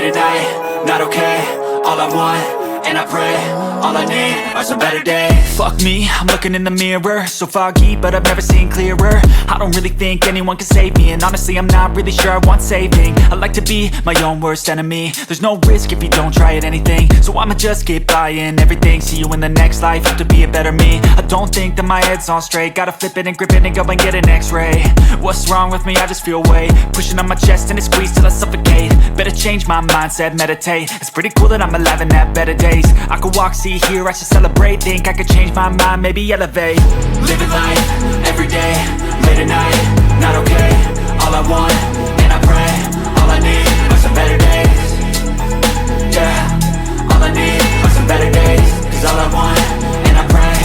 late at night, not okay. All I want, and I pray, all I need are some better days. Fuck me, I'm looking in the mirror, so foggy, but I've never seen clearer. I don't really think anyone can save me, and honestly I'm not really sure I want saving. I like to be my own worst enemy. There's no risk if you don't try at anything, so I'ma just keep buying everything. See you in the next life, have to be a better me. I don't think that my head's on straight, gotta flip it and grip it and go and get an x-ray. What's wrong with me? I just feel weight pushing on my chest and it squeezes till I suffocate. Better change my mindset, meditate. It's pretty cool that I'm alive and have better days. I could walk, see, hear, I should celebrate. Think I could change my mind, maybe elevate. Living life, everyday, late at night, not okay. All I want, and I pray, all I need are some better days. Yeah, all I need are some better days. Cause all I want, and I pray,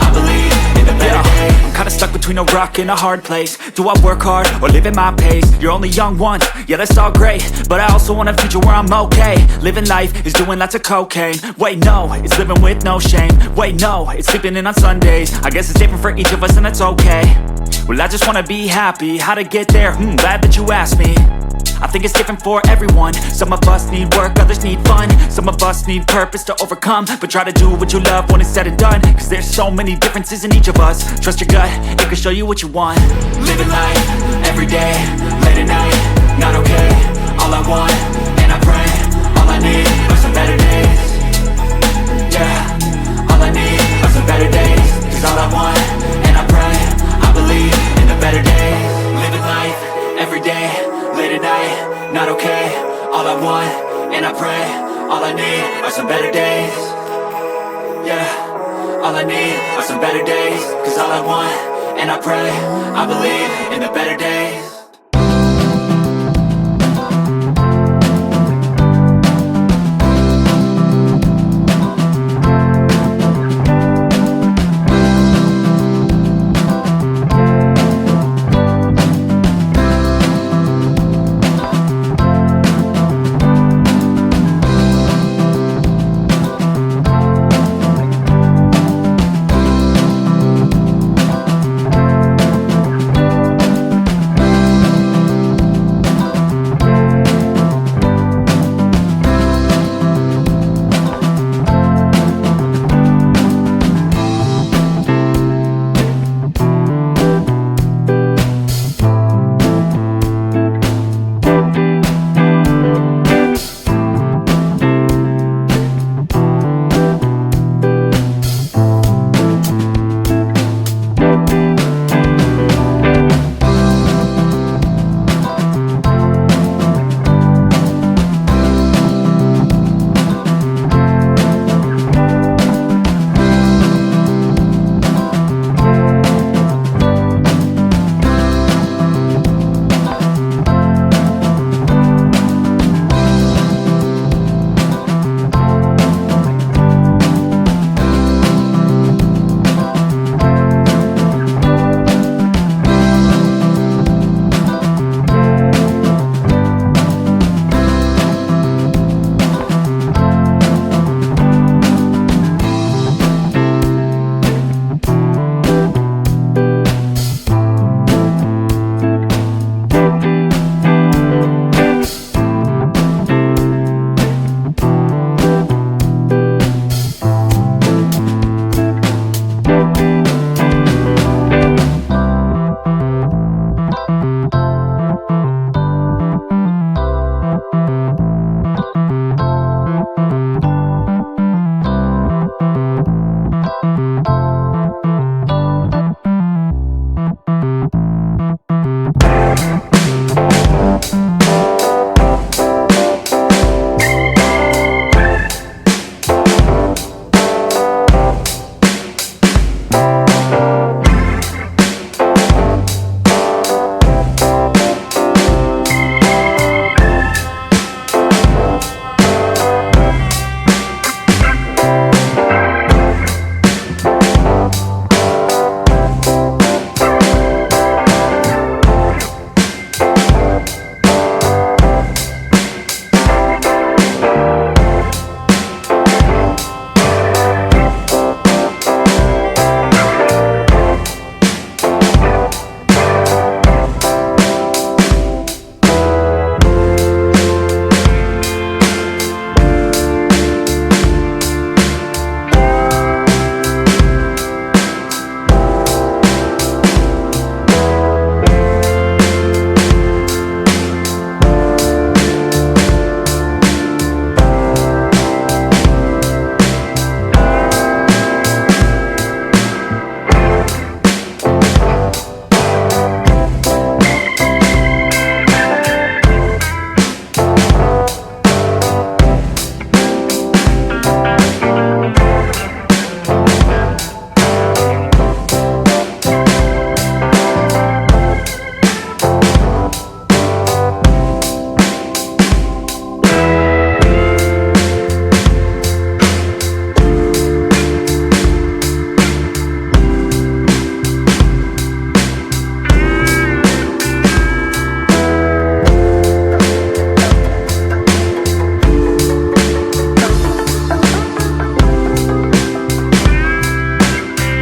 I believe in the better days. I'm kinda stuck between a rock and a hard place. Do I work hard or live at my pace? You're only young once, yeah that's all great, but I also want a future where I'm okay. Living life is doing lots of cocaine. Wait no, it's living with no shame. Wait no, it's sleeping in on Sundays. I guess it's different for each of us and that's okay. Well I just wanna be happy, how to get there? Glad that you asked me. I think it's different for everyone. Some of us need work, others need fun. Some of us need purpose to overcome. But try to do what you love when it's said and done. Cause there's so many differences in each of us. Trust your gut, it can show you what you want. Living life, everyday, late at night, not okay. All I want, and I pray, all I need are some better days. Yeah, all I need are some better days. Cause all I want, and I pray, I believe in the better days. Living life, everyday, late at night, not okay. All I want, and I pray, all I need are some better days. Yeah, all I need are some better days. Cause all I want, and I pray, I believe in the better days.